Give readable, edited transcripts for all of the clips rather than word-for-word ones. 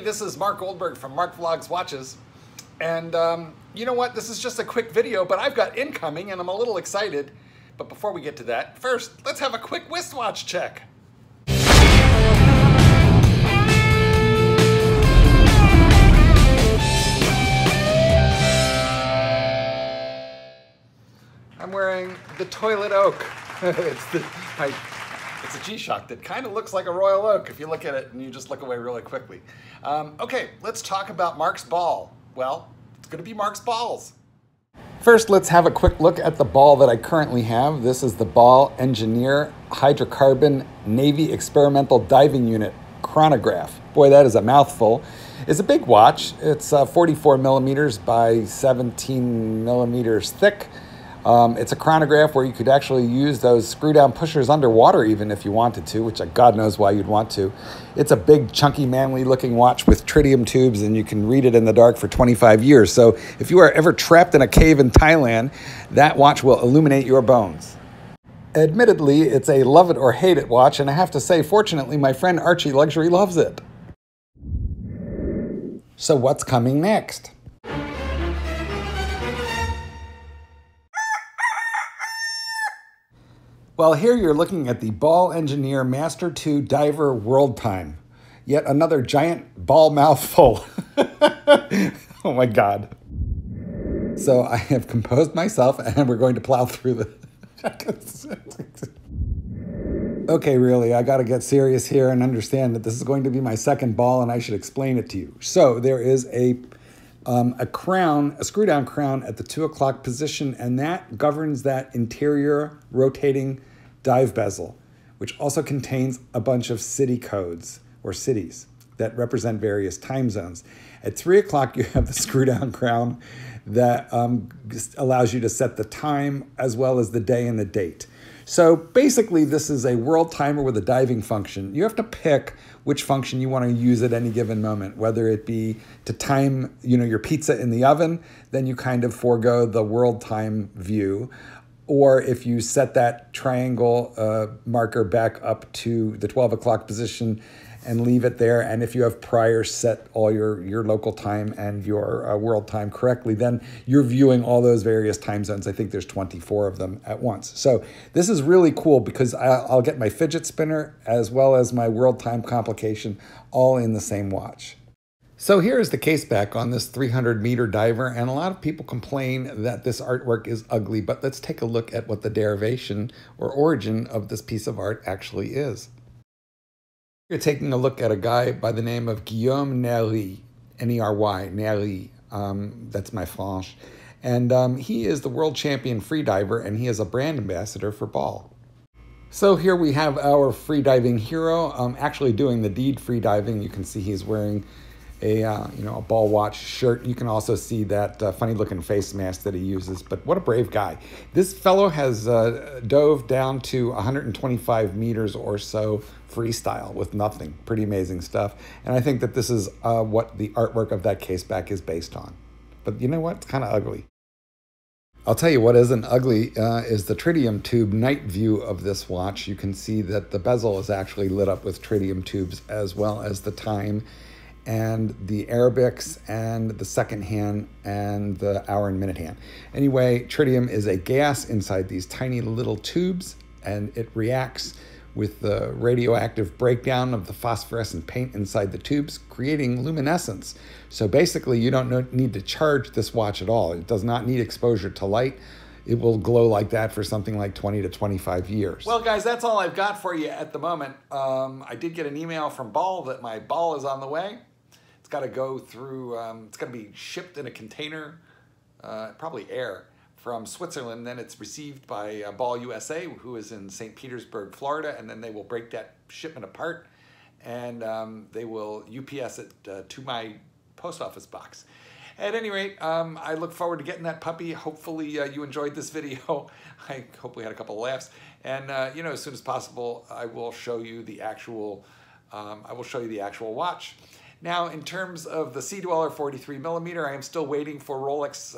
this is Mark Goldberg from Mark Vlogs Watches. And you know what? This is just a quick video, but I've got incoming and I'm a little excited. But before we get to that, first, let's have a quick wristwatch check. I'm wearing the Toilet Oak. It's a G-Shock that kind of looks like a Royal Oak if you look at it and you just look away really quickly. Okay, let's talk about Mark's ball. Well, it's going to be Mark's balls. First, let's have a quick look at the ball that I currently have. This is the Ball Engineer Hydrocarbon Navy Experimental Diving Unit chronograph. Boy, that is a mouthful. It's a big watch. It's 44 millimeters by 17 millimeters thick. It's a chronograph where you could actually use those screw-down pushers underwater even if you wanted to, which God knows why you'd want to. It's a big, chunky, manly-looking watch with tritium tubes, and you can read it in the dark for 25 years. So if you are ever trapped in a cave in Thailand, that watch will illuminate your bones. Admittedly, it's a love it or hate it watch, and I have to say, fortunately, my friend Archie Luxury loves it. So what's coming next? Well, here you're looking at the Ball Engineer Master 2 Diver Worldtime. Yet another giant ball mouthful. Oh my God. So I have composed myself and we're going to plow through the... Okay, really, I gotta get serious here and understand that this is going to be my second ball and I should explain it to you. So there is a crown, a screw-down crown at the 2 o'clock position, and that governs that interior rotating dive bezel, which also contains a bunch of city codes or cities that represent various time zones. At 3 o'clock, you have the screw-down crown that allows you to set the time as well as the day and the date. So basically, this is a world timer with a diving function. You have to pick which function you want to use at any given moment, whether it be to time, your pizza in the oven, then you kind of forego the world time view. Or if you set that triangle marker back up to the 12 o'clock position and leave it there, and if you have prior set all your local time and your world time correctly, then you're viewing all those various time zones. I think there's 24 of them at once. So this is really cool because I'll get my fidget spinner as well as my world time complication all in the same watch. So here's the case back on this 300-meter diver, and a lot of people complain that this artwork is ugly, but let's take a look at what the derivation or origin of this piece of art actually is. You're taking a look at a guy by the name of Guillaume Nery, N-E-R-Y, Nery, that's my French, and he is the world champion freediver, and he is a brand ambassador for Ball. So here we have our freediving hero, actually doing the deed freediving. You can see he's wearing a Ball watch shirt. You can also see that funny looking face mask that he uses, but what a brave guy. This fellow has dove down to 125 meters or so freestyle with nothing. Pretty amazing stuff. And I think that this is what the artwork of that case back is based on. But you know what? It's kind of ugly. I'll tell you what isn't ugly is the tritium tube night view of this watch. You can see that the bezel is actually lit up with tritium tubes as well as the time and the Arabics and the second hand and the hour and minute hand. Anyway, tritium is a gas inside these tiny little tubes, and it reacts with the radioactive breakdown of the phosphorescent paint inside the tubes, creating luminescence. So basically, you don't need to charge this watch at all. It does not need exposure to light. It will glow like that for something like 20 to 25 years. Well, guys, that's all I've got for you at the moment. I did get an email from Ball that my ball is on the way. It's got to go through, it's got to be shipped in a container, probably air, from Switzerland. Then it's received by Ball USA, who is in St. Petersburg, Florida, and then they will break that shipment apart, and they will UPS it to my post office box. At any rate, I look forward to getting that puppy. Hopefully you enjoyed this video. I hope we had a couple of laughs. And as soon as possible, I will show you the actual watch. Now, in terms of the Sea Dweller 43mm, I am still waiting for Rolex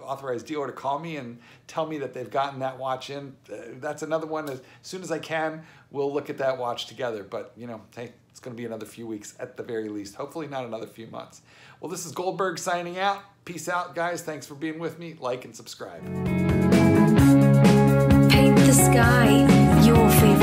authorized dealer to call me and tell me that they've gotten that watch in. That's another one. As soon as I can, we'll look at that watch together. But, you know, hey, it's going to be another few weeks at the very least. Hopefully not another few months. Well, this is Goldberg signing out. Peace out, guys. Thanks for being with me. Like and subscribe. Paint the sky your favorite